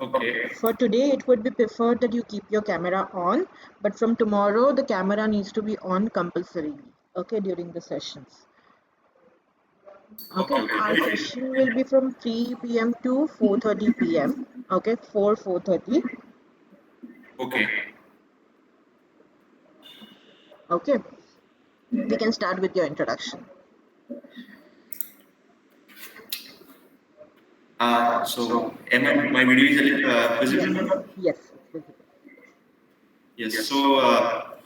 Okay. For today, it would be preferred that you keep your camera on, but from tomorrow, the camera needs to be on compulsorily, okay, during the sessions. Okay, our Okay. session will be from 3 p.m. to 4:30 p.m. Okay, 4:30. Okay. Okay, we can start with your introduction. So am I, my video is visible Yes, now? yes, it's visible. Yes. So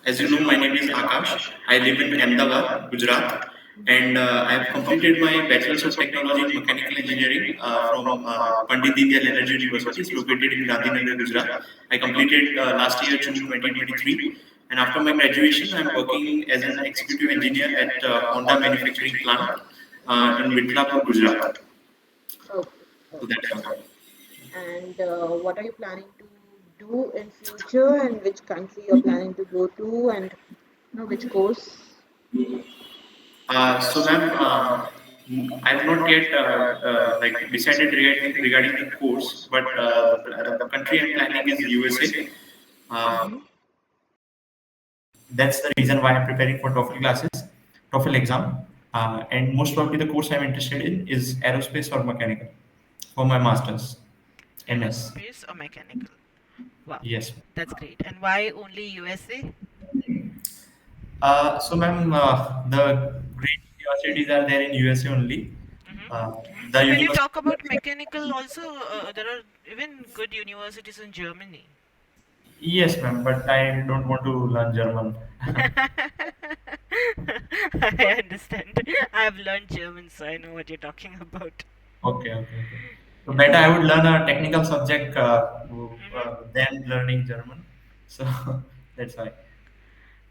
as you know, my name is Akash. I live in Ahmedabad, Gujarat, and I have completed my Bachelor's of Technology in Mechanical Engineering from Pandit Deen Energy University. It's located in Gandhinagar, Gujarat. I completed last year, June 2023. And after my graduation, I'm working as an executive engineer at Honda manufacturing plant in Midlapur, Gujarat. Okay, So okay. that's all. And what are you planning to do in future, and which country you're planning to go to, and which course? So, ma'am, I have not yet like decided regarding the course, but the country I'm planning is USA. Uh, Mhm. that's the reason why I'm preparing for TOEFL classes, TOEFL exam, and most probably the course I'm interested in is aerospace or mechanical for my masters, MS. Aerospace or mechanical? Wow, Yes. that's great. And why only USA? So, ma'am, the great universities are there in USA only. Hmm. Uh, the But when you university. talk about mechanical, also there are even good universities in Germany. Yes, ma'am, but I don't want to learn German. I understand. I've learned German, so I know what you're talking about. Okay, okay, okay. So better I would learn a technical subject Hmm. than learning German. So that's why.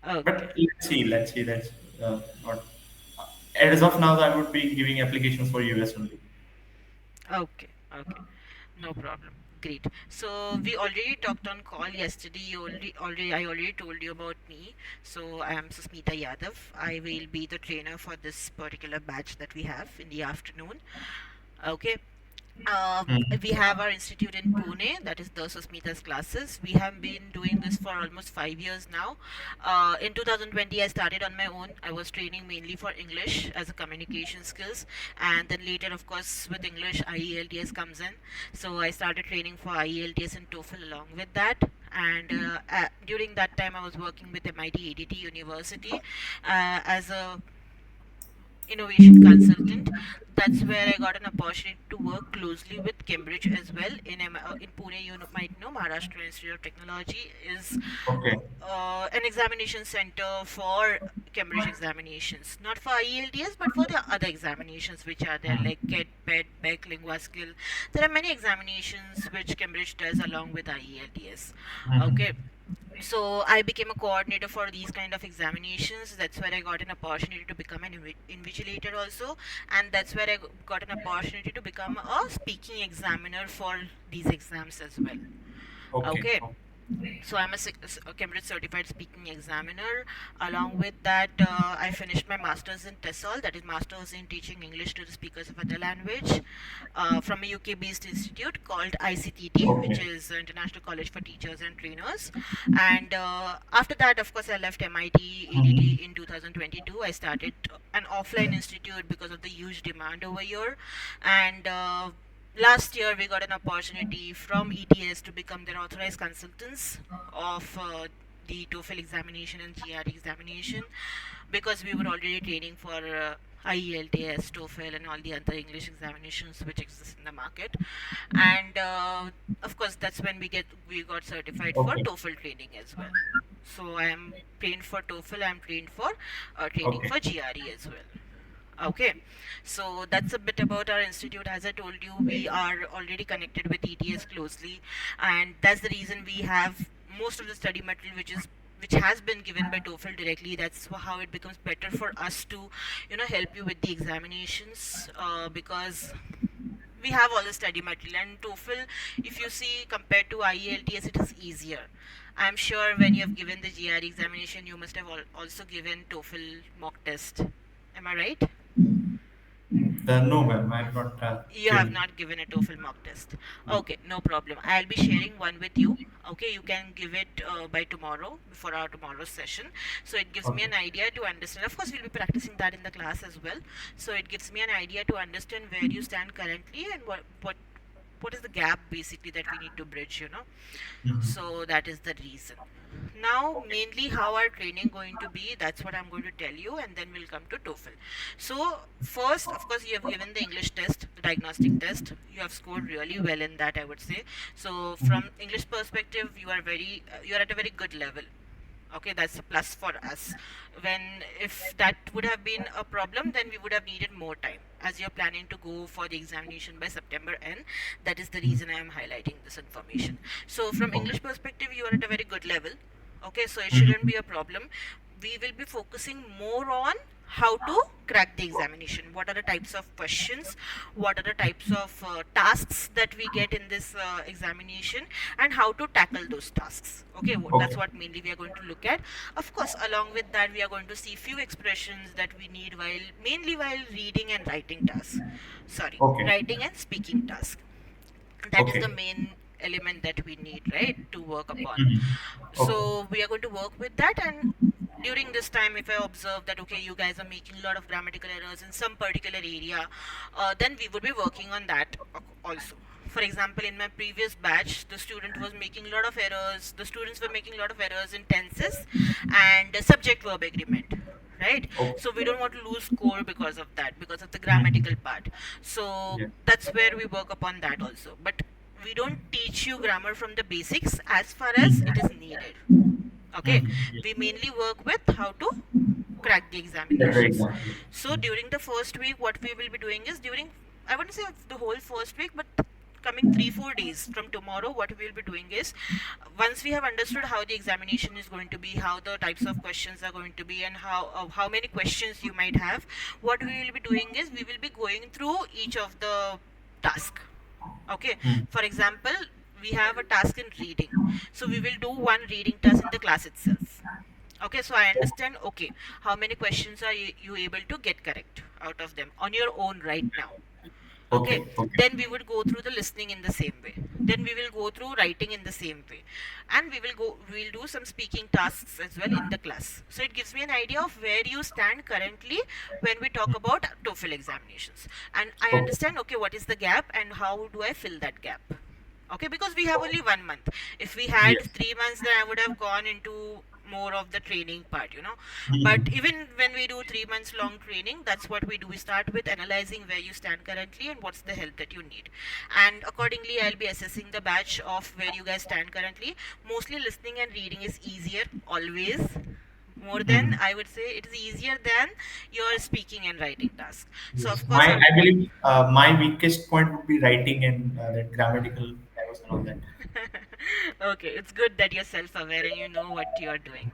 Okay. But let's see. That's not. As of now, I would be giving applications for US only. Okay. Okay. No problem. Great. So we already talked on call yesterday. I already told you about me. So I am Susmita Yadav. I will be the trainer for this particular batch that we have in the afternoon. Okay. Uh, Hmm. we have our institute in Pune, that is the Susmita's classes. We have been doing this for almost 5 years now. In 2020, I started on my own. I was training mainly for English as a communication skills, and then later, of course, with English, IELTS comes in. So I started training for IELTS and TOEFL along with that. And during that time, I was working with MIT ADT University as a innovation consultant. That's where I got an opportunity to work closely with Cambridge as well. In Pune, you might know Maharashtra Institute of Technology is Okay. an examination center for Cambridge examinations, not for IELTS but for the other examinations which are there like Hmm. CAT, PET, BEC, LinguaSkill. There are many examinations which Cambridge does along with IELTS. Okay, Hmm. so I became a coordinator for these kind of examinations. That's where I got an opportunity to become an invigilator also, and that's where got an opportunity to become a speaking examiner for these exams as well. Okay. Okay, so I'm a Cambridge certified speaking examiner. Along with that, I finished my masters in TESOL, that is masters in teaching English to the speakers of other language, from a UK based institute called ICTT, which Okay. is International College for Teachers and Trainers. And after that, of course, I left MIT Hmm. ADT in 2022. I started an offline institute because of the huge demand over here. And last year, we got an opportunity from ETS to become their authorized consultants of the TOEFL examination and GRE examination, because we were already training for IELTS, TOEFL, and all the other English examinations which exist in the market. And of course, that's when we got certified for Okay. TOEFL training as well. So I am trained for TOEFL. I am trained for training Okay. for GRE as well. Okay, so that's a bit about our institute. As I told you, we are already connected with ETS closely, and that's the reason we have most of the study material which has been given by TOEFL directly. That's how it becomes better for us to, help you with the examinations, because we have all the study material. And TOEFL, if you see compared to IELTS, it is easier. I'm sure when you have given the GRE examination, you must have also given TOEFL mock test. Am I right? No, ma'am, I have not You have given. not given a TOEFL mock test. Okay, no problem. I'll be sharing one with you. Okay, you can give it by tomorrow, before our tomorrow's session. So it gives me Okay. an idea to understand. Of course, we'll be practicing that in the class as well. So it gives me an idea to understand where you stand currently and what is the gap basically that we need to bridge, Mhm. so that is the reason. Now, mainly how our training going to be, that's what I'm going to tell you, and then we'll come to TOEFL. So, first, of course, you have given the English test, the diagnostic test. You have scored really well in that, I would say. So, from English perspective, you are at a very good level. Okay, that's a plus for us. When if that would have been a problem, then we would have needed more time. As you're planning to go for the examination by September end, that is the reason I am highlighting this information. So from Okay. English perspective, you are at a very good level. Okay, so it shouldn't Mhm. be a problem. We will be focusing more on how to crack the examination. What are the types of questions? What are the types of tasks that we get in this examination, and how to tackle those tasks? Okay, that's Okay. what mainly we are going to look at. Of course, along with that, we are going to see few expressions that we need while mainly while reading and writing tasks. Sorry, Okay. writing and speaking tasks. That is the Okay. main element that we need, right, to work upon. Mhm. Okay. So we are going to work with that, and during this time, if I observe that okay, you guys are making a lot of grammatical errors in some particular area, then we would be working on that also. For example, in my previous batch, the student was making a lot of errors. The students were making a lot of errors in tenses and subject verb agreement, right? Okay. So we don't want to lose score because of that, because of the grammatical Mhm. part. So Yeah. that's where we work upon that also. But we don't teach you grammar from the basics as far as it is Mhm. needed. Okay, Mhm. we mainly work with how to crack the Yeah, very examinations. exactly. So during the first week, what we will be doing is during, I wouldn't say the whole first week, but coming 3 4 days from tomorrow, what we will be doing is, once we have understood how the examination is going to be, how the types of questions are going to be, and how many questions you might have, what we will be doing is we will be going through each of the task. Okay, Mm. for example, we have a task in reading, so we will do one reading task in the class itself. Okay, so I understand. Okay, how many questions are you able to get correct out of them on your own right now? Okay, Okay. Okay. then we would go through the listening in the same way. Then we will go through writing in the same way, and we'll do some speaking tasks as well in the class. So it gives me an idea of where you stand currently when we talk about TOEFL examinations, and I Okay. understand. Okay, what is the gap and how do I fill that gap? Okay, because we have only 1 month. If we had Yes. 3 months, then I would have gone into more of the training part. But Mhm. even when we do 3 months long training, that's what we do. We start with analyzing where you stand currently and what's the help that you need. And accordingly, I'll be assessing the batch of where you guys stand currently. Mostly listening and reading is easier, always. More than, Mhm. I would say, it is easier than your speaking and writing task. So, Yes. of course, My, I'm. I believe, my weakest point would be writing and that grammatical errors and all that. Okay, it's good that you're self-aware and you know what you're doing.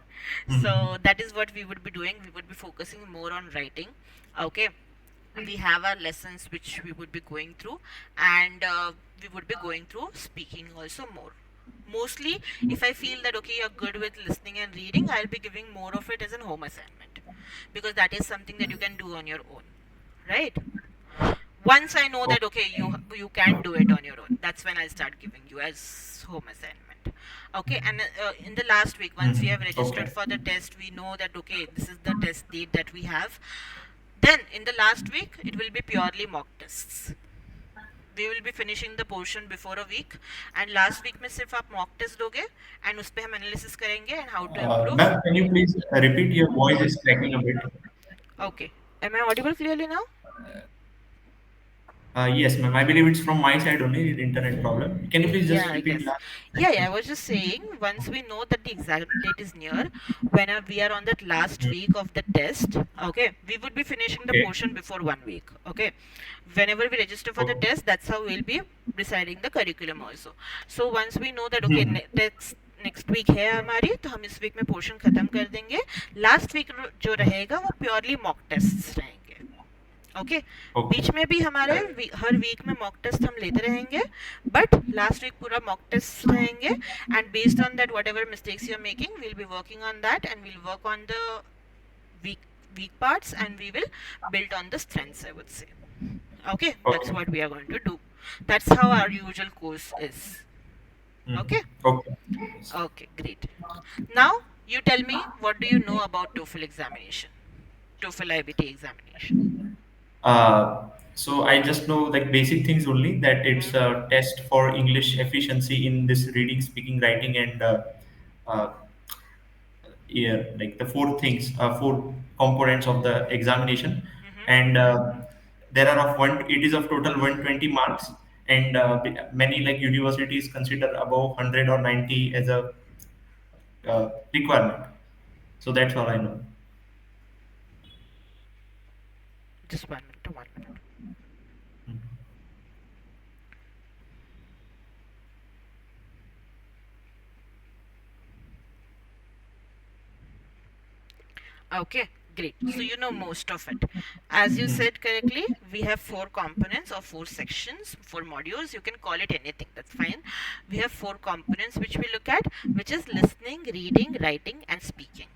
Mhm. So that is what we would be doing. We would be focusing more on writing. Okay, we have our lessons which we would be going through, and we would be going through speaking also more. Mostly, if I feel that okay, you're good with listening and reading, I'll be giving more of it as an home assignment, because that is something that you can do on your own, right? Once I know that okay, you can do it on your own, that's when I'll start giving you as home assignment. Okay, and in the last week, once we have Mhm. registered Okay. for the test, we know that okay, this is the test date that we have. Then in the last week, it will be purely mock tests. We will be finishing the portion before a week, and last week में सिर्फ आप mock test दोगे, and उस पे हम analysis करेंगे and how to improve. Ma'am, can you please repeat? Your voice is cracking a bit. Okay, am I audible clearly now? Yes, ma'am. I believe it's from my side only, the internet problem. Can you please Yeah, just I repeat guess. last Yeah, I sentence? was just saying, once we know that the exam date is near, when we are on that last week of the test, okay, we would be finishing the Okay. portion before 1 week, okay. Whenever we register for the Okay. test, that's how we'll be deciding the curriculum also. So once we know that, okay, Hmm. Next week है हमारी, तो हम इस week में portion खत्म कर देंगे. Last week जो रहेगा वो प्योरली मॉक टेस्ट रहेंगे. Okay, Okay. बीच में भी हमारे Correct. हर वीक में मॉक टेस्ट हम लेते रहेंगे, बट लास्ट वीक पूरा मॉक टेस्ट रहेंगे, and based on that whatever mistakes you are making, will be working on that and will work on the weak weak parts, and we will build on the strengths, I would say. Okay, that's Okay. what we are going to do. That's how our usual course is. Mm. Okay, Okay. okay, great. Now you tell me, what do you know about TOEFL examination? TOEFL IBT examination. So I just know like basic things only, that it's Hmm. a test for English efficiency in this reading, speaking, writing, and uh, yeah, like the four things, four components of the examination, Hmm. and there are of one. It is of total 120 marks, and many like universities consider above 100 or 90 as a requirement. So that's all I know. Just 1 minute, 1 minute. Okay, great. So you know most of it. As you Mm. said correctly, we have four components or four sections, four modules. You can call it anything, that's fine. We have four components which we look at, which is listening, reading, writing, and speaking.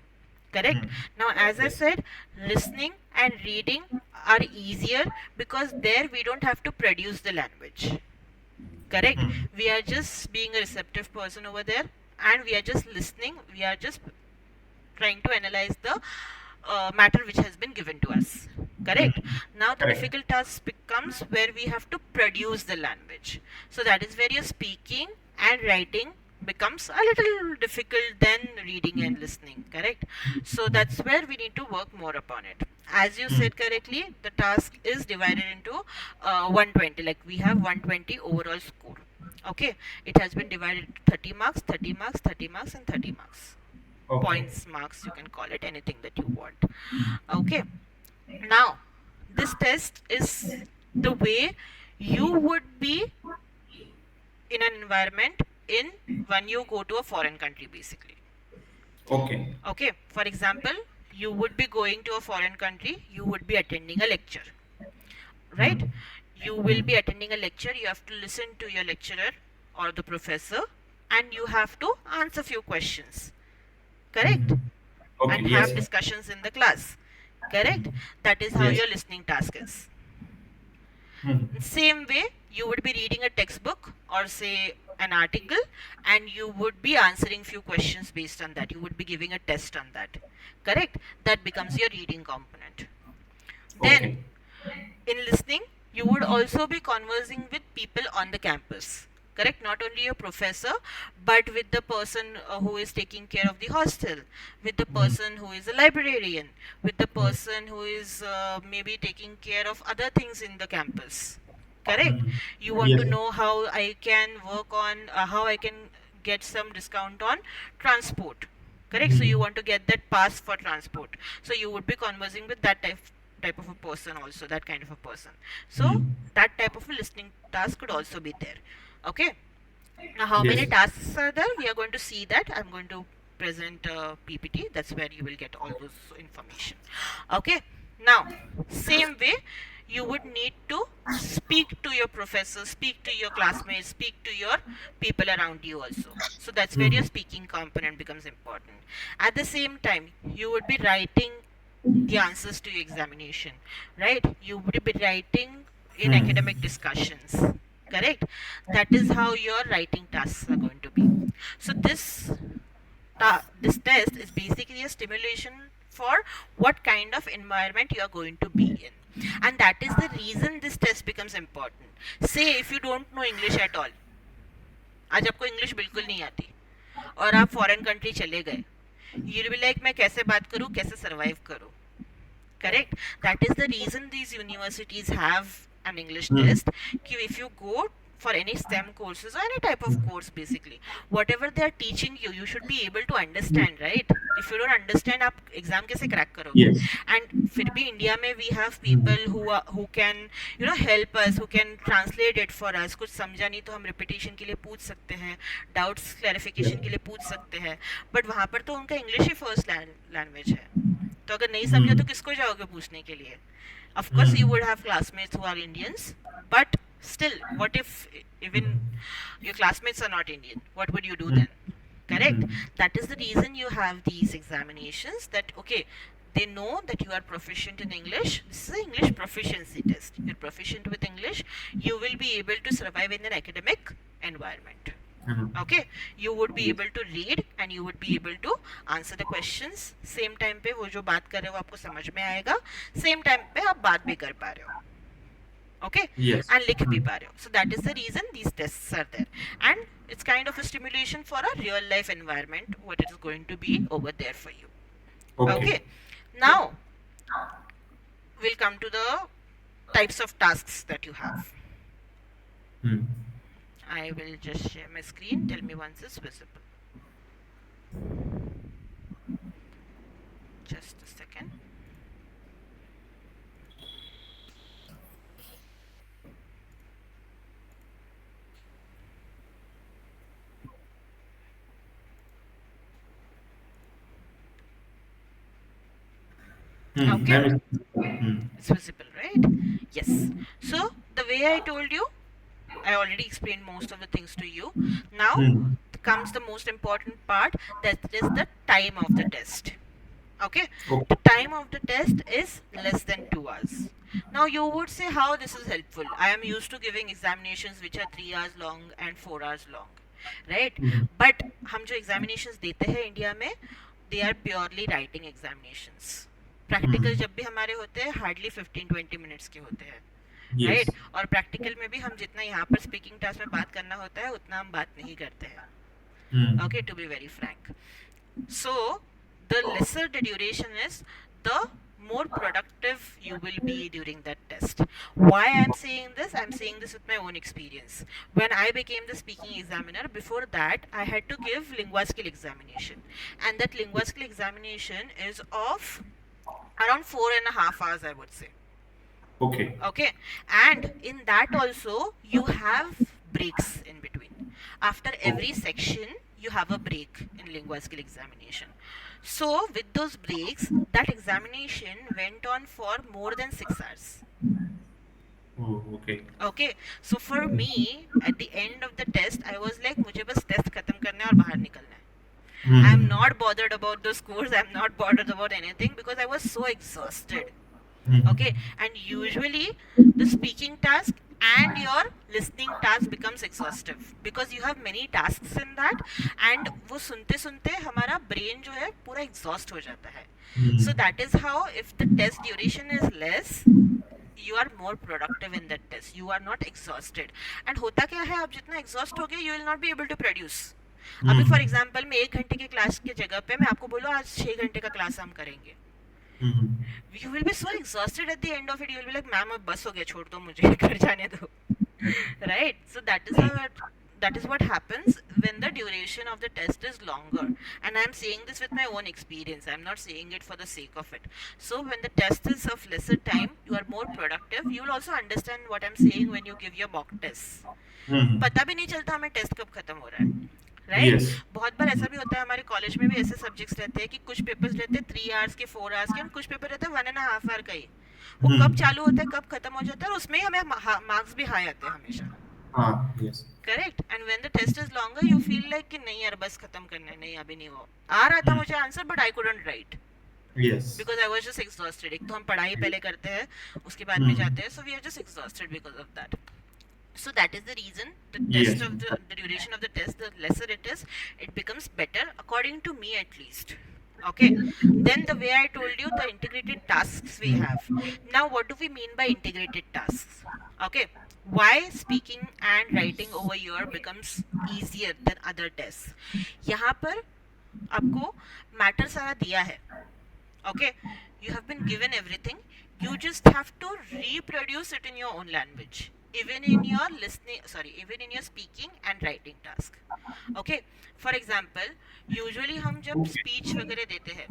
Correct? Mm. Now, as I Yes. said, listening and reading are easier because there we don't have to produce the language. Correct? Mm. We are just being a receptive person over there and we are just listening. We are just trying to analyze the matter which has been given to us. Correct. Mm. Now the Correct. difficult task becomes where we have to produce the language. So that is where your speaking and writing becomes a little difficult than reading and listening. Correct. So that's where we need to work more upon it. As you Mm. said correctly, the task is divided into 120. Like we have 120 overall score. Okay, it has been divided into 30 marks, 30 marks, 30 marks, and 30 marks. Okay. Points, marks, you can call it anything that you want. Okay, now this test is the way you would be in an environment in when you go to a foreign country basically. Okay. Okay, for example, you would be going to a foreign country, you would be attending a lecture, right? Mm. You will Mm. be attending a lecture, you have to listen to your lecturer or the professor, and you have to answer few questions. Correct? Mm. Okay. And Yes. have discussions in the class. Correct? That is how Yes. your listening task is. Mm. Same way, you would be reading a textbook or say an article, and you would be answering few questions based on that. You would be giving a test on that. Correct? That becomes your reading component. Then, Okay. in listening, you would also be conversing with people on the campus. Correct? Not only your professor, but with the person who is taking care of the hostel, with the Mm. person who is a librarian, with the Mm. person who is maybe taking care of other things in the campus. Correct? Mm. You want to Yes. know how I can work on, how I can get some discount on transport. Correct? So you Mm. want to get that pass for transport. So you would be conversing with that type of a person also, that kind of a person. So Mm. that type of a listening task could also be there. Okay, now how many Yes. tasks are there, we are going to see that. I'm going to present a PPT, that's where you will get all those information. Okay, now same way, you would need to speak to your professor, speak to your classmates, speak to your people around you also. So that's where your Mm. speaking component becomes important. At the same time, you would be writing the answers to your examination, right? You would be writing in academic Mm. discussions. Correct? That is how your writing tasks are going to be. So this test is basically a stimulation for what kind of environment you are going to be in. And that is the reason this test becomes important. Say if you don't know English at all, आज आपको English बिल्कुल नहीं आती और आप foreign country चले गए, you will be like मैं कैसे बात करूं, कैसे सरवाइव करूं. Correct? That is the reason these universities have an English Mm. test. If you go for any STEM courses or any type of course, basically, whatever they are teaching you, you should be able to understand, right? If you don't understand, आप exam कैसे crack करोगे? Yes. And फिर भी India में we have Mm. people who can help us, who can translate it for us. कुछ समझा नहीं तो हम repetition के लिए पूछ सकते हैं, doubts clarification के Yeah. लिए पूछ सकते हैं. But वहाँ पर तो उनका English ही first language है. तो अगर नहीं समझा तो Mm. किसको जाओगे पूछने के लिए? Of course you Mm. would have classmates who are Indians, but still, what if even your classmates are not Indian? What would you do Mm. then? Correct? Mm. That is the reason you have these examinations, that okay, they know that you are proficient in English. This is an English proficiency test. You're proficient with English, you will be able to survive in an academic environment. Okay, you would be able to read and you would be able to answer the questions. Same time पे वो जो बात कर रहे हो आपको समझ में आएगा, same time पे आप बात भी कर पा रहे हो. Okay, Yes. and लिख भी पा रहे हो. So that is the reason these tests are there, and it's kind of a stimulation for a real life environment what it is going to be over there for you. Okay, now we'll come to the types of tasks that you have. I will just share my screen. Tell me once it's visible. Just a second. Okay. It's visible, right? Yes. So the way I told you, I already explained most of the things to you. Now comes the most important part, that is the time of the test. Okay, the time of the test is less than 2 hours. Now you would say how this is helpful. I am used to giving examinations which are 3 hours long and 4 hours long, right? But हम जो examinations देते हैं India में, they are purely writing examinations. Practical जब भी हमारे होते हैं hardly 15-20 minutes के होते हैं, right? और practical में भी हम जितना यहाँ पर speaking task में बात करना होता है उतना हम बात नहीं करते हैं. Okay, to be very frank. So the lesser the duration is, the more productive you will be during that test. Why I'm saying this? I'm saying this with my own experience. When I became the speaking examiner, before that I had to give lingua skill examination, and that lingua skill examination is of around 4.5 hours, I would say. Okay, and in that also you have breaks in between. After every section you have a break in lingua skill examination. So with those breaks, that examination went on for more than 6 hours. Okay, so for me at the end of the test I was like, मुझे बस test खत्म करना है और बाहर निकलना है. I'm not bothered about the scores, I'm not bothered about anything, because I was so exhausted. Okay, and usually the speaking task and your listening task becomes exhaustive because you have many tasks in that, and वो सुनते सुनते हमारा brain जो है पूरा exhaust हो जाता है. So that is how, if the test duration is less, you are more productive in that test, you are not exhausted. And होता क्या है, आप जितना exhaust हो गए you will not be able to produce. अभी for example मैं 1 घंटे के क्लास के जगह पे मैं आपको बोलूँ आज 6 घंटे का क्लास हम करेंगे, you will be so exhausted at the end of it, you will be like ma'am अब बस हो गया, छोड़ दो मुझे, घर जाने दो. Right, so that is what happens when the duration of the test is longer, and I am saying this with my own experience, I am not saying it for the sake of it. So when the test is of lesser time, you are more productive. You will also understand what I am saying when you give your mock tests. पता भी नहीं चलता हमें test कब खत्म हो रहा है, राइट? बहुत बार ऐसा भी होता है, हमारे कॉलेज में भी ऐसे सब्जेक्ट्स रहते हैं कि कुछ पेपर्स रहते हैं 3 आवर्स के, 4 आवर्स के, और कुछ पेपर रहते हैं 1.5 आवर का ही. वो कब चालू होता है कब खत्म हो जाता है, और उसमें ही हमें मार्क्स भी हाई आते हैं हमेशा. Correct. And when the test is longer you feel like कि नहीं यार बस खत्म करना है, नहीं अभी नहीं हो आ रहा था मुझे answer, but I couldn't right because I was just exhausted. एक तो हम पढ़ाई पहले करते हैं उसके बाद में जाते हैं, so we are just exhausted because of that. So that is the reason the test of the duration of the test, the lesser it is, it becomes better according to me at least. Okay, then the way I told you, the integrated tasks we have. Now what do we mean by integrated tasks? Okay, why speaking and writing over here becomes easier than other tests? यहाँ पर आपको matter सारा दिया है. Okay, you have been given everything, you just have to reproduce it in your own language, even in your even in your speaking and writing task. Okay, for example, usually हम जब speech वगैरह देते हैं,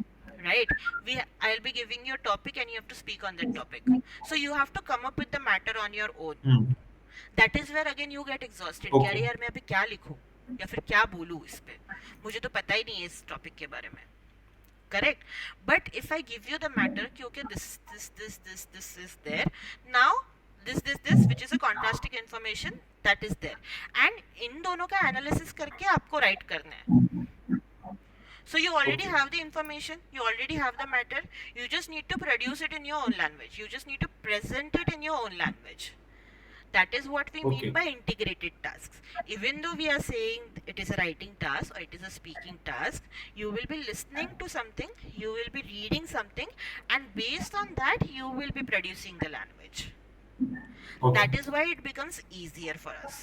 right, I'll be giving you a topic and you have to speak on that topic, so you have to come up with the matter on your own. That is where again you get exhausted. कि अरे यार मैं अभी क्या लिखूं या फिर क्या बोलूं इस पे, मुझे तो पता ही नहीं है इस टॉपिक के बारे में. Correct, but if I give you the matter कि okay this is there, now this which is a contrasting information that is there, and इन दोनों का analysis करके आपको write करना है. So you already Okay. have the information, you already have the matter, you just need to produce it in your own language, you just need to present it in your own language. That is what we mean Okay. by integrated tasks. Even though we are saying it is a writing task or it is a speaking task, you will be listening to something, you will be reading something, and based on that, you will be producing the language. Okay. That is why it becomes easier for us.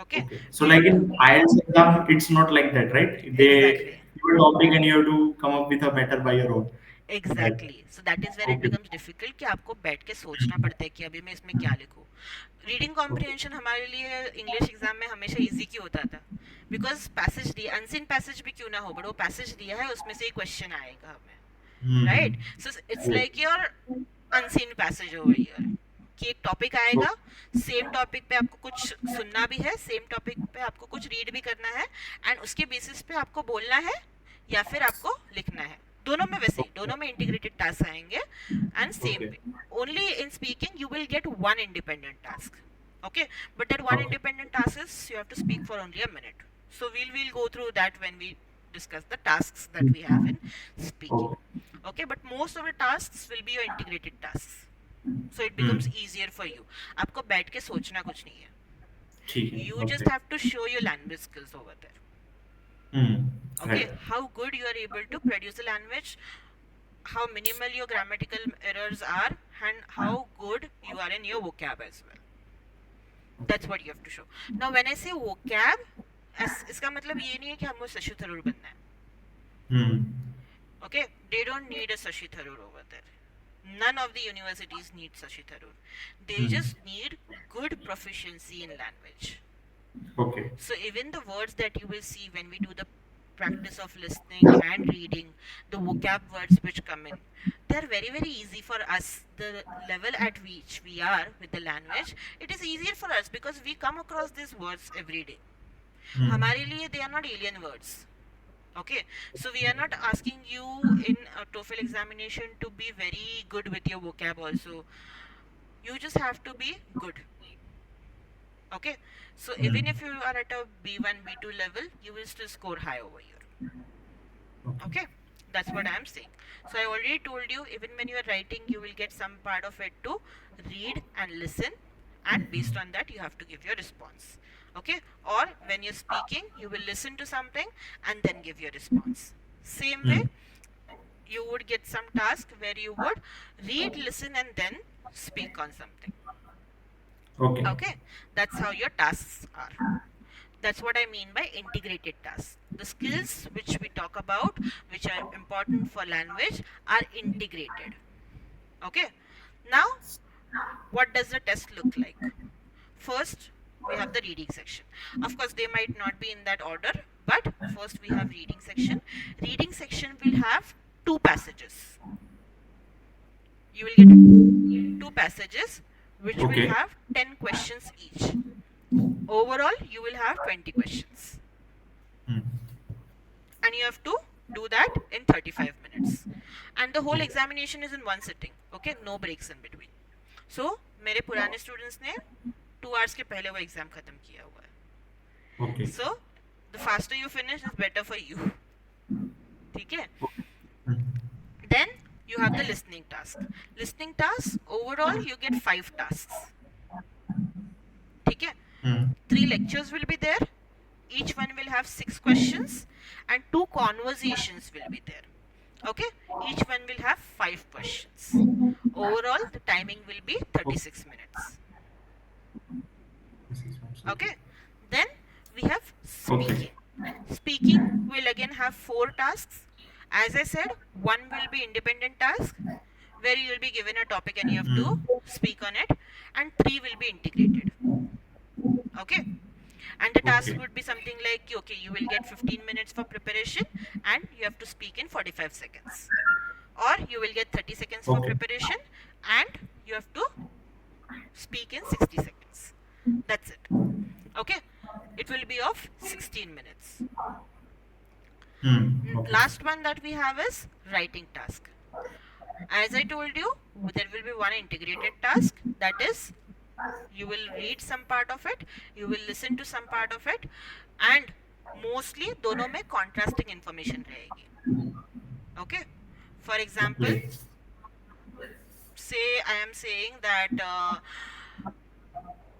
Okay? Okay. So We like don't. in IELTS exam, it's not like that, right? They Exactly. give a topic and you have to come up with a matter by your own. Right. Exactly so that is where it Okay. Becomes difficult कि आपको बैठ के सोचना पड़ता है कि अभी मैं इसमें क्या लिखूं. Reading Okay. कॉम्प्रिहेंशन हमारे लिए इंग्लिश एग्जाम में हमेशा इजी क्यों होता था? बिकॉज पैसेज दिया, अनसीन पैसेज भी क्यों ना हो, बट वो पैसेज दिया है, उसमें से ही क्वेश्चन आएगा हमें, Hmm. Right? So it's Yes. Like your unseen passage over here, कि एक टॉपिक आएगा, सेम टॉपिक पे आपको कुछ सुनना भी है, सेम टॉपिक पे आपको कुछ रीड भी करना है, एंड उसके बेसिस पे आपको बोलना है या फिर आपको लिखना है. दोनों में वैसे ही, दोनों में इंटीग्रेटेड टास्क आएंगे and same Okay. Way. Only in speaking you will get one independent task. Okay, but that one Okay. independent task is you have to speak for only a minute. So we'll go through that when we discuss the tasks that we have in speaking. Okay. Okay, but most of the tasks will be your integrated tasks. So it Hmm. becomes easier for you. आपको बैठ के सोचना कुछ नहीं है. ठीक है. You Okay. just have to show your language skills over there. Hmm. Okay, Right. how good you are able to produce a language, how minimal your grammatical errors are, and how good you are in your vocab as well. That's what you have to show. Now when I say vocab, इसका मतलब ये नहीं है कि हमको शशि थरूर बनना है. Hmm. Okay, they don't need a Shashi Tharoor over there. None of the universities need Shashi Tharoor. They Hmm. just need good proficiency in language. Okay. So even the words that you will see when we do the practice of listening and reading, the vocab words which come in, they're very very easy for us. The level at which we are with the language, it is easier for us because we come across these words every day. Hmm. हमारे लिए they are not alien words. Okay, so we are not asking you in a TOEFL examination to be very good with your vocab also. You just have to be good. Okay, so Hmm. even if you are at a B1, B2 level, you will still score high over here. Okay, that's what I am saying. So I already told you, even when you are writing, you will get some part of it to read and listen, and based on that, you have to give your response. Okay, or when you're speaking, you will listen to something and then give your response. Same way, you would get some task where you would read, listen, and then speak on something. Okay. Okay, that's how your tasks are. That's what I mean by integrated tasks. The skills which we talk about, which are important for language, are integrated. Okay, now what does the test look like? First, we have the reading section. Of course, they might not be in that order, but first we have reading section. Reading section will have two passages. You will get two passages which Okay. will have 10 questions each. Overall, you will have 20 questions. Hmm. And you have to do that in 35 minutes. And the whole examination is in one sitting. Okay, no breaks in between. So, मेरे पुराने students ने 2 hours के पहले वो exam खत्म किया हुआ है. Okay. So, the faster you finish is better for you. ठीक है? Hmm. Then you have the listening task. Listening task, overall you get 5 tasks. ठीक है? Hmm. 3 lectures will be there. Each one will have 6 questions and 2 conversations will be there. Okay? Each one will have 5 questions. Overall, the timing will be 36 minutes. This is one. Okay? Then we have speaking. Speaking will again have 4 tasks. As I said, one will be independent task where you will be given a topic and you have to speak on it, and 3 will be integrated. Okay? And the task Okay. would be something like, okay, you will get 15 minutes for preparation and you have to speak in 45 seconds. Or you will get 30 seconds for Okay. preparation and you have to speak in 60 seconds. That's it. Okay? It will be of 16 minutes. Hmm. Okay. Last one that we have is writing task. As I told you, there will be one integrated task, that is, you will read some part of it, you will listen to some part of it, and mostly दोनों में contrasting information रहेगी. Okay, for example, Okay. say I am saying that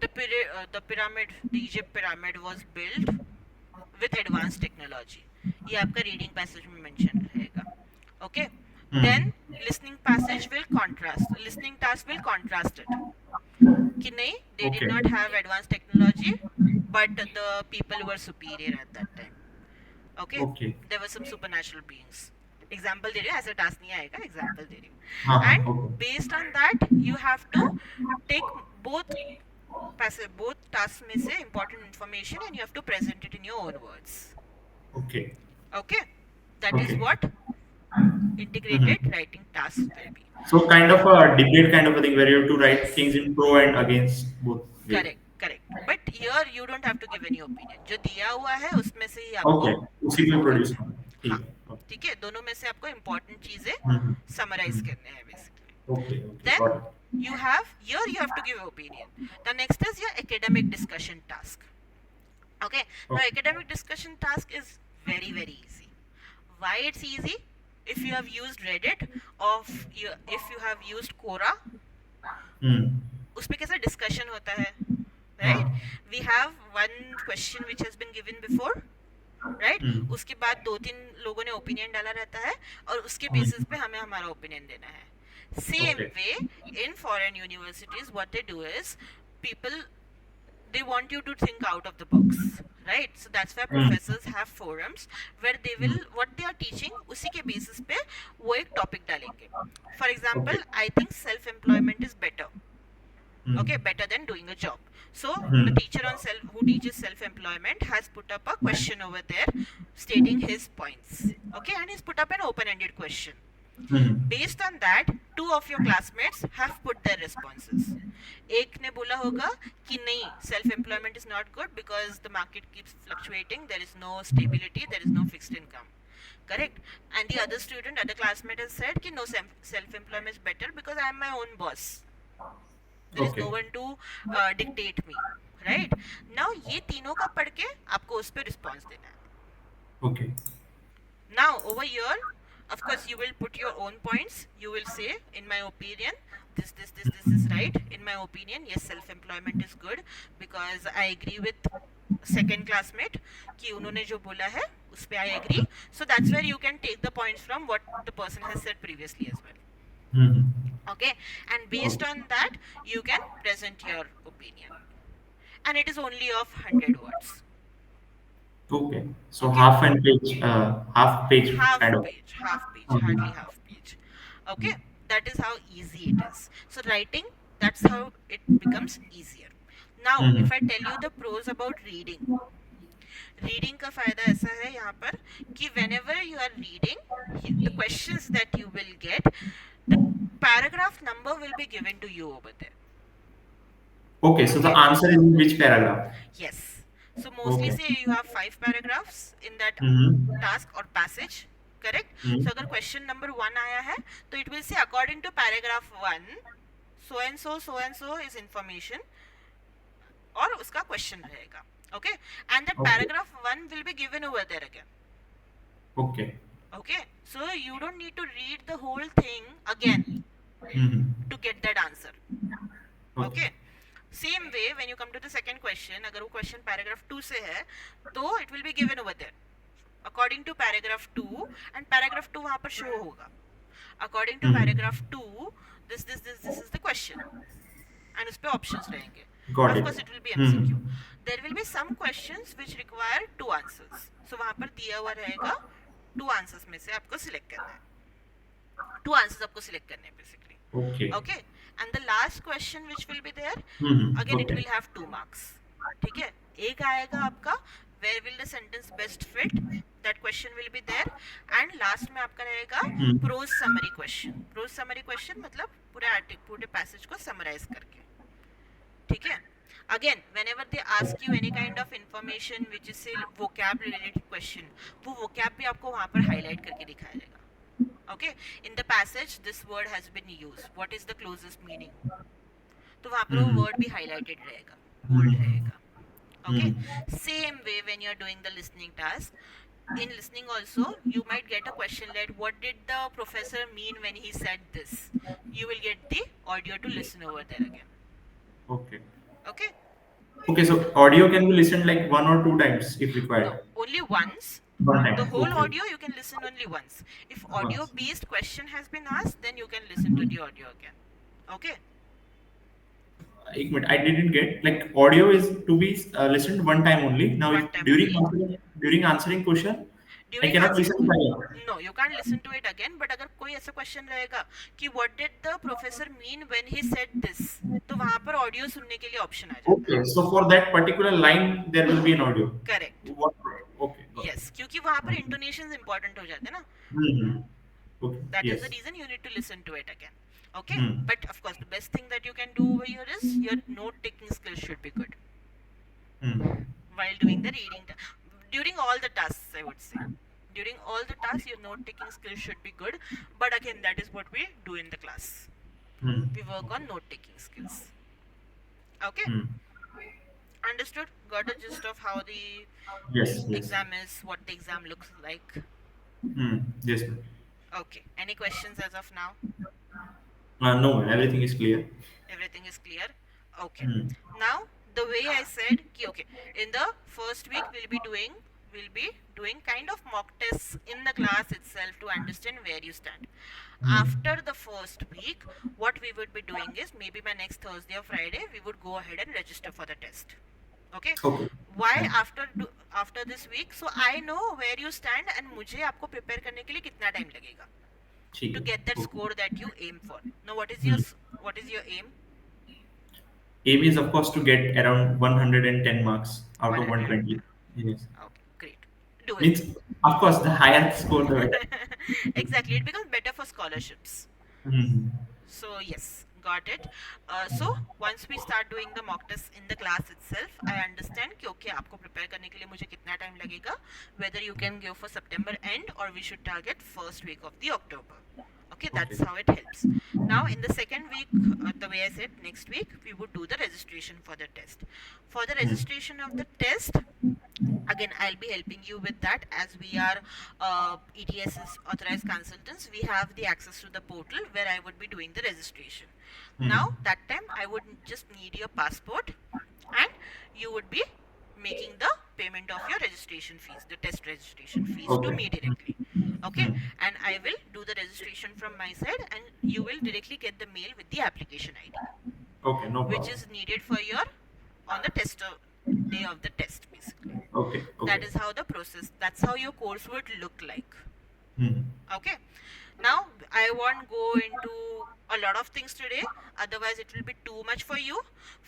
the pyramid, the Egypt pyramid was built with advanced technology. ये आपका reading passage में mention रहेगा. Okay, then Hmm. Listening passage will contrast, listening task will contrast it कि नहीं, they did Okay. not have advanced technology but the people were superior at that time. Okay, Okay. there were some supernatural beings. Example दे रही हूँ, ऐसा task नहीं आएगा, example दे रही हूँ. हाँ हाँ. And Okay. Based on that you have to take both tasks में से important information and you have to present it in your own words. Okay. Okay, that is Okay. what integrated Mhm. writing task will be. So kind of a debate kind of a thing where you have to write things in pro and against both ways. Correct, correct. But here you don't have to give any opinion. जो दिया हुआ है उसमें से ही आपको Okay. उसी में present produce करना है. ठीक हाँ, है. Okay. ठीक है, दोनों में से आपको important चीजें हम्म. summarize करने हैं basically. Okay. Okay. Then Got it. you have to give your opinion. The next is your academic discussion task. Okay, now Okay. academic discussion task is very very easy. Why it's easy? If you have used Reddit or if you have used Quora, Hmm. उस पे कैसा discussion होता है, हाँ. right? We have one question which has been given before, right? Hmm. उसके बाद 2-3 लोगों ने ओपिनियन डाला रहता है और उसके Hmm. बेसिस पे हमें हमारा ओपिनियन देना है. Same Okay. way in foreign universities, what they do is people, they want you to think out of the box, right? So that's why professors have forums where they will, what they are teaching उसी के basis पे वो एक topic डालेंगे. For example, Okay. I think self employment is better. Hmm. Okay, better than doing a job. So Hmm. the teacher who teaches self employment has put up a question over there stating his points. Okay, and he's put up an open ended question. Hmm. Based on that, 2 of your classmates have put their responses. एक ने बोला होगा कि नहीं, self employment is not good because the market keeps fluctuating, there is no stability, there is no fixed income. Correct? And the other classmate has said कि no, self employment is better because I am my own boss. There is Okay. no one to dictate me. Right? Now ये तीनों का पढ़ के आपको उस पर response देना है. Okay. Now over here, of course you will put your own points. You will say, in my opinion, this is right. In my opinion, yes, self employment is good because I agree with second classmate कि उन्होंने जो बोला है उस पे I agree. So that's where you can take the points from what the person has said previously as well. Hmm. Okay, and based on that you can present your opinion, and it is only of 100 words. Okay. So half page half kind of. page hardly Mhm. half page. Okay, that is how easy it is. So writing, that's how it becomes easier. Now Mhm. if I tell you the pros about reading, reading का फायदा ऐसा है यहाँ पर कि whenever you are reading, the questions that you will get, the paragraph number will be given to you over there. Okay. So the Okay. answer is in which paragraph? Yes, so mostly Okay. say you have 5 paragraphs in that Hmm. task or passage, correct? Hmm. So अगर question number 1 आया है तो it will say according to paragraph 1 so and so is information और उसका question रहेगा. Okay, and that Okay. paragraph 1 will be given over there again. Okay. Okay, so you don't need to read the whole thing again Hmm. to get that answer. Okay, same way when you come to the second question, अगर वो question paragraph 2 से है तो it will be given over there according to paragraph 2, and paragraph 2 वहाँ पर show होगा. According to Hmm. paragraph 2, this is the question, and उस पे options रहेंगे. Got Of it. course it will be MCQ. Hmm. There will be some questions which require 2 answers. So वहाँ पर दिया हुआ रहेगा 2 answers में से आपको select करना है. 2 answers आपको select करने हैं basically. Okay. Okay, and the last question which will be there, Hmm. again it Okay. will have 2 marks. ठीक है, एक आएगा आपका where will the sentence best fit, that question will be there, and last में आपका रहेगा Hmm. prose summary question. Prose summary question मतलब पूरे passage को summarize करके. ठीक है, again whenever they ask you any kind of information which is say vocab related question, वो vocab भी आपको वहाँ पर highlight करके दिखाया जाएगा. Okay, in the passage this word has been used, what is the closest meaning, तो वहाँ पर वो word भी highlighted रहेगा, bold रहेगा. Okay, Hmm. same way when you're doing the listening task, in listening also you might get a question like what did the professor mean when he said this. You will get the audio to listen over there again. Okay. Okay. Okay, so audio can be listened like one or two times if No, required. only once. One The time. whole Okay. audio you can listen only once. If audio Once. based question has been asked, then you can listen to Mhm. the audio again. Okay. एक minute, I didn't get like audio is to be listened one time only. Now, if One time only. during answering question, I During cannot answer, listen again. no, you can't listen to it again. But अगर कोई ऐसा question रहेगा कि what did the professor mean when he said this, तो वहां पर audio सुनने के लिए ऑप्शन आ जाता है. Okay, so for that particular line, there will be an audio. Correct. What? Okay, got it. Yes, क्योंकि वहां पर इंटोनेशन इंपॉर्टेंट हो जाते हैं ना. Hmm. Okay. That is the Yes. reason you need to listen to it again. Okay. Hmm. But of course the best thing that you can do over here is your note taking skills should be good Hmm. while doing the reading during all the tasks, I would say. During all the tasks your note taking skills should be good, but again that is what we do in the class. Hmm. We work on note taking skills. Okay. Hmm. Understood? Got a gist of how the Yes. Yes. exam is, what the exam looks like. Hmm. Yes. Ma'am. Okay, any questions as of now? No, everything is clear. Everything is clear. Okay. Hmm. Now the way I said okay, in the first week we'll be doing kind of mock tests in the class itself to understand where you stand. Hmm. After the first week, what we would be doing is maybe by next Thursday or Friday we would go ahead and register for the test. Okay. Okay. Why Fine. after this week? So I know where you stand and मुझे आपको prepare करने के लिए कितना time लगेगा ठीक to है. get that Okay. score that you aim for. Now Hmm. what is your aim? Aim is of course to get around 110 marks out of 100. 120. Yes. Okay, great. Do it. Means of course the higher score the better. Exactly, it becomes better for scholarships. Hmm. So yes, got it. So once we start doing the mock tests in the class itself, I understand कि okay आपको prepare करने के लिए मुझे कितना time लगेगा. Whether you can go for September end or we should target first week of the October. Okay, that's Okay. how it helps. Now in the second week, the way I said, next week we would do the registration for the test. For the Hmm. registration of the test, again I'll be helping you with that as we are ETS's authorized consultants. We have the access to the portal where I would be doing the registration. Hmm. Now that time I would just need your passport and you would be making the payment of your registration fees, the test registration fees to Okay. me directly. Okay, Hmm. and I will do the registration from my side and you will directly get the mail with the application ID Okay. No which problem. is needed for your on the test day of the test basically. Okay. That Okay. is how the process, that's how your course would look like. Hmm. Okay, now I won't go into a lot of things today, otherwise it will be too much for you.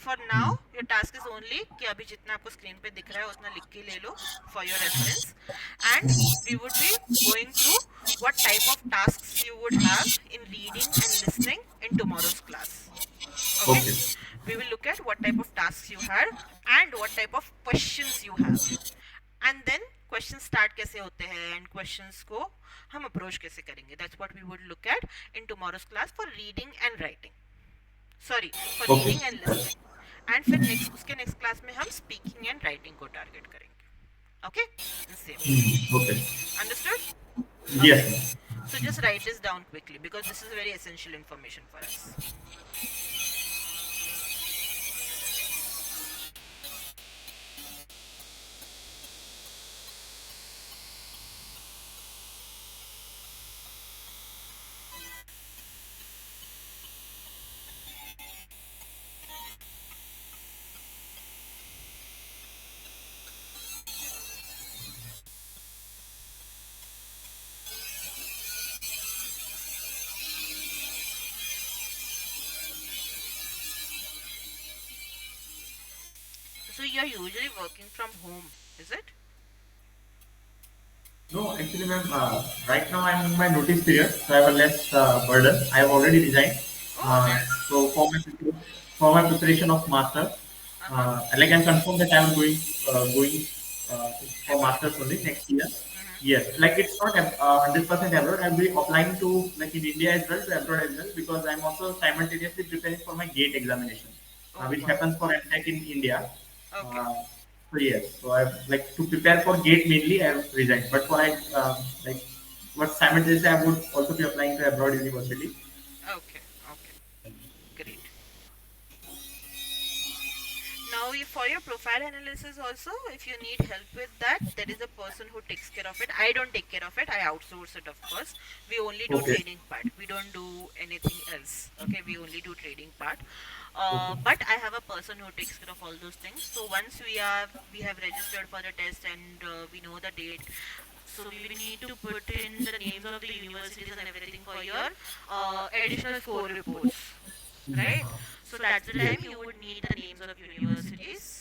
For now your task is only कि अभी जितना आपको screen पे दिख रहा है उतना लिख के ले लो for your reference, and we would be going through what type of tasks you would have in reading and listening in tomorrow's class. Okay, Okay. we will look at what type of tasks you had and what type of questions you have, and then questions start कैसे होते हैं and questions को हम approach कैसे करेंगे. That's what we would look at in tomorrow's class for reading and writing. Sorry, for Okay. reading and listening. And फिर next उसके next class में हम speaking and writing को target करेंगे. Okay? Same. Hmm. Okay. Understood? Yes. Okay. Ma'am. So just write this down quickly because this is very essential information for us. So you're usually working from home, is it? No, actually, ma'am, right now I'm in my notice period, so I have a less burden. I have already resigned. Oh, that's So for my preparation of master, uh-huh. like I'm confirmed that I'm going for Abroad. masters only next year. Mm-hmm. Yes, like it's not 100% abroad. I'll be applying to like in India as well to abroad as well because I'm also simultaneously preparing for my GATE examination, Oh which wow. happens for MTech in India. Okay. Uh, So yes, so I like to prepare for GATE mainly. I have resigned, but for like, but simultaneously I would also be applying to abroad university. Okay, okay, great. Now, for your profile analysis also, if you need help with that, there is a person who takes care of it. I don't take care of it. I outsource it, of course. We only do Okay. training part. We don't do anything else. Okay, we only do trading part. Okay. But I have a person who takes care of all those things. So once we have registered for the test and we know the date, so we will need to put in the names of the universities and everything for your additional score reports, right? So that's the time you would need the names of universities.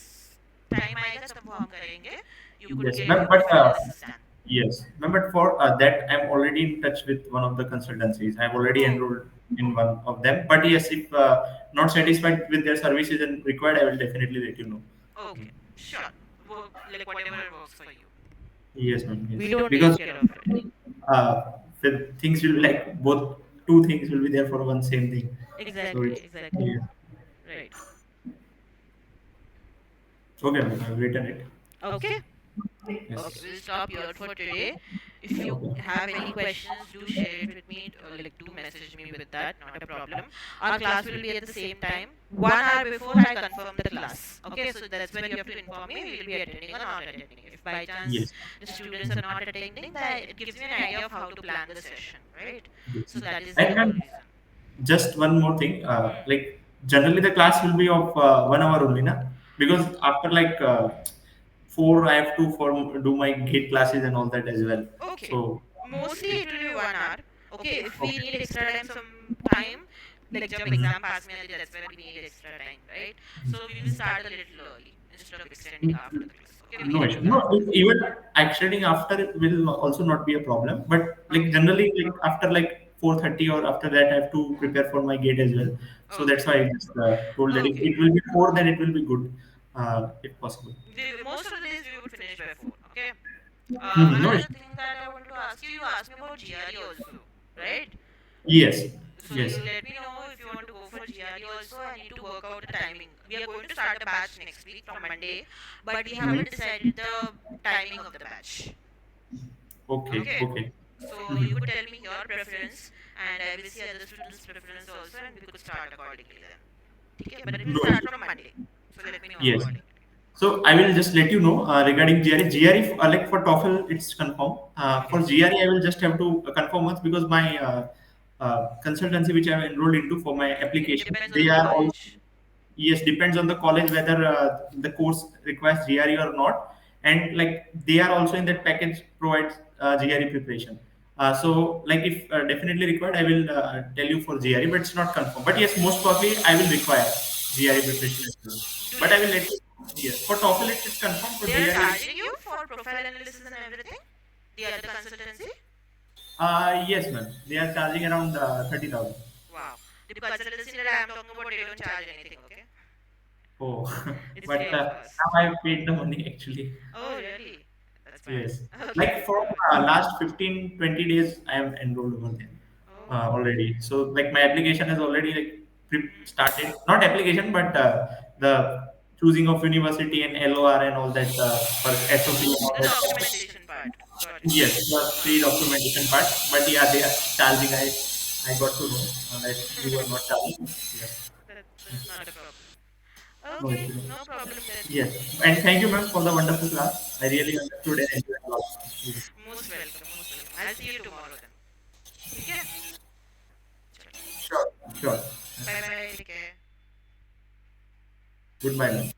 Time आएगा तब वो हम करेंगे. You could Yes, get ma'am. your But profile analysis done. yes, ma'am. But for that, I'm already in touch with one of the consultancies. I've already Oh, enrolled in one of them. But yes, if not satisfied with their services and required, I will definitely let you know. okay, sure. Work, like whatever works for you. Yes, ma'am. We Yes, don't take because care of it. uh, the things will be like both two things will be there for one same thing. So Exactly, it's exactly. yeah. Right. Okay, ma'am. I've written it. Okay. Okay, Yes. we'll stop here for today. If you Okay. have any questions, do share it with me. Like, do message me with that. Not a problem. Our class will be at the same time. 1 hour before I confirm the class. Okay, so that's when you have to inform me. We will be attending or not attending. If by chance Yes. the students are not attending, that it gives me an idea of how to plan the session, right? So Yes. that is the And whole ma'am, reason. just one more thing. Hmm. Like generally the class will be of 1 hour only, na? Because after like four, I have to do my gate classes and all that as well. Okay. So Mostly it will be 1 hour. Okay, if we okay. need extra time some time, like जब exam pass में आती that's when we need extra time, right? So we will start a little early instead of extending after the class. Okay, we No can issue. do No, that. even extending after will also not be a problem. But like Okay, generally, like after like 4:30 or after that, I have to prepare for my gate as well. So that's okay, why I just told that if okay. it will be four, then it will be good, if possible. Most of the days we would finish by 4. Okay. No Another issue. thing that I wanted to ask you, you asked me about GRE also, right? Yes. So you Yes. let me know if you want to go for GRE also. I need to work out the timing. We are going to start a batch next week from Monday, but we Mhm. haven't decided the timing of the batch. Okay. Okay. Okay. So you Mhm. could tell me your preference, and I will see other students' preference also, and we could start accordingly then. Okay, but it will No start issue. from Monday. So let me know Yes. accordingly. So I will just let you know regarding GRE. GRE, like for TOEFL, it's confirmed. For Okay. GRE, I will just have to confirm once because my consultancy, which I have enrolled into for my It application, depends on they the are all college. yes, depends on the college whether the course requires GRE or not, and like they are also in that package provides GRE preparation. So like if definitely required, I will tell you for GRE, but it's not confirmed. But yes, most probably I will require GRE preparation as well. Do But I let will me let know. you. Yes, for TOEFL it's confirmed. For They are GRE, charging you for profile analysis and everything? The other consultancy? yes, ma'am. They are charging around 30,000. Wow. The consultancy that I am talking about, they don't charge anything, okay? Oh, It's but free of cost. now I have paid the money actually. Oh, really? That's fine. Yes. Okay. Like for last 15, 20 days, I am enrolled over there Oh. already. So like my application has already like Mm-hmm. started. Not application, but the choosing of university and LOR and all that for SOP and all The that. documentation part. Got it. Yes, the free documentation part. But yeah, they are charging. I got to know that you were not charging. Yes. That's not a problem. No Okay, issue. no problem then. Yes. And thank you, ma'am, for the wonderful class. I really understood and enjoyed a lot. Yes. Most welcome, most welcome. I'll see you tomorrow then. Okay? Sure. Sure. Bye bye. Take care. Goodbye, ma'am.